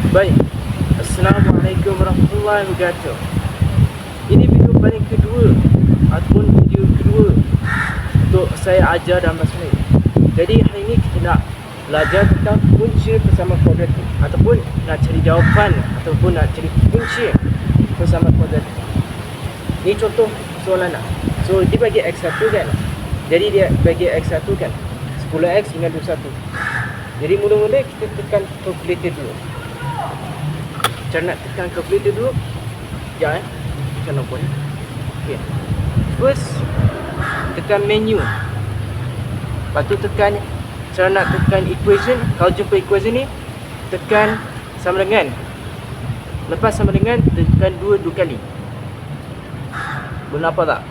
Baik, Assalamualaikum warahmatullahi wabarakatuh. Ini video paling kedua ataupun video kedua untuk saya ajar dalam bahasa Melayu. Jadi hari ini kita nak belajar tentang punca persamaan kuadratik ataupun nak cari jawapan ataupun nak cari punca persamaan kuadratik. Ini contoh soalan lah. So dia bagi X1 kan. Jadi dia bagi X1 kan 10X dengan 21. Jadi mula-mula kita tekan calculator dulu. Cara nak tekan calculator dulu. Sekejap tekan nombor ni. Okay. First tekan menu. Lepas tu tekan, cara nak tekan equation. Kalau jumpa equation ni, tekan sama dengan. Lepas sama dengan, tekan dua kali. Boleh nampak tak?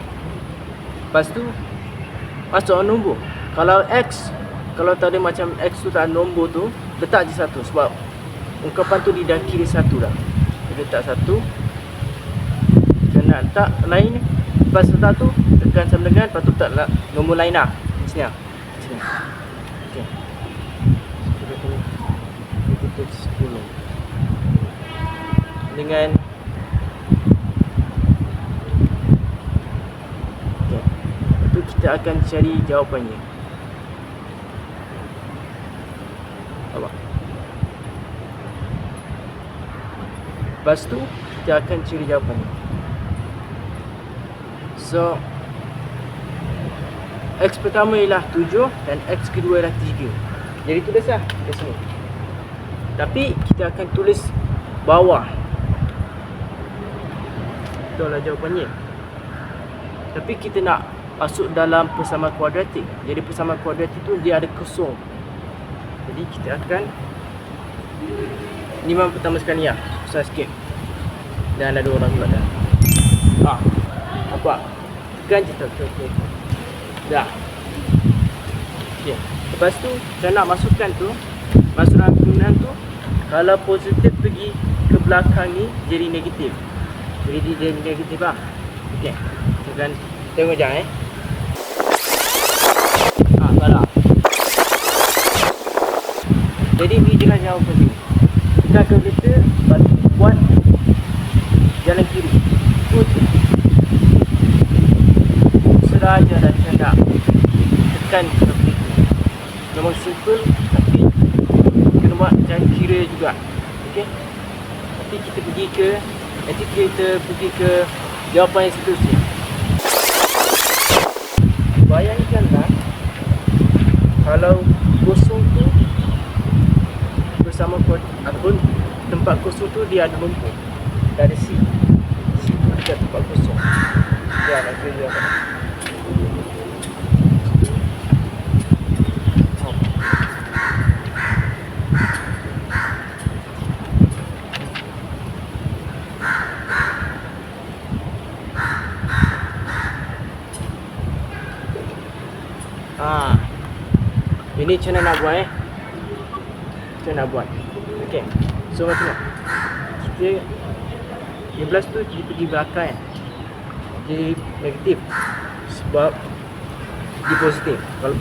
Lepas tu masuk nombor. Kalau X, kalau tak ada macam X tu tak ada nombor tu, letak je satu. Sebab ungkapan tu dia dah kira satu dah. Dia letak satu. Kena letak lain. Lepas letak tu, tekan sama dengan. Lepas tu letak nombor lain lah. Sini lah. Sini. Okay. Kita tutup 10 dengan okay. Lepas tu kita akan cari jawapannya. Nampak? Lepas tu kita akan cari jawapannya. So X pertama ialah 7 dan X kedua ialah 3. Jadi tulislah kat sini. Tapi kita akan tulis bawah. Itulah jawapannya. Tapi kita nak masuk dalam persamaan kuadratik. Jadi persamaan kuadratik tu dia ada kosong. Jadi kita akan ni memang pertama sekali lah. Susah sikit. Dan ada orang pula dah. Nampak? Tekan je tu. Okay. Dah. Okay. Lepas tu, saya nak masukkan tu. Masuk dalam kegunaan tu. Kalau positif pergi ke belakang ni, jadi negatif. Jadi dia jadi negatif lah. Okay. Tekan. Tengok sekejap salah. Jadi ni je lah jawapan ni. Tekan kalkulator, lepas tu buat jalan kiri. Seraja dan canda. Tekan kalkulator. Memang simple tapi kena buat jalan kira juga. Okey. Nanti kita pergi ke jawapan yang seterusnya. Bayangkanlah kalau kosong tu bersama ataupun tempat kosong tu dia ada nombor. Dia ada C. C tu dekat tempat kosong. Ya, nak kira apa? Ini cara nak buat Cara nak buat. Okey. So macam mana? Kita 12 tu dia pergi belakang Jadi negatif. Sebab dia positif. Kalau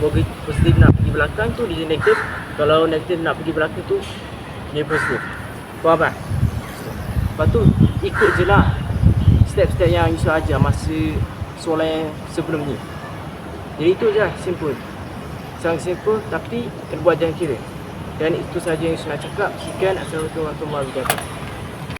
positif nak pergi belakang tu dia negatif. Kalau negatif nak pergi belakang tu dia positif. Faham tak? Lepas tu ikut je lah step-step yang Yusuf ajar masa soalan sebelum ni. Jadi itu je lah, simple. Sangat simple tapi kena buat jalan kira. Dan itu sahaja yang saya nak cakap. Sekian, Assalamualaikum warahmatullahi wabarakatuh.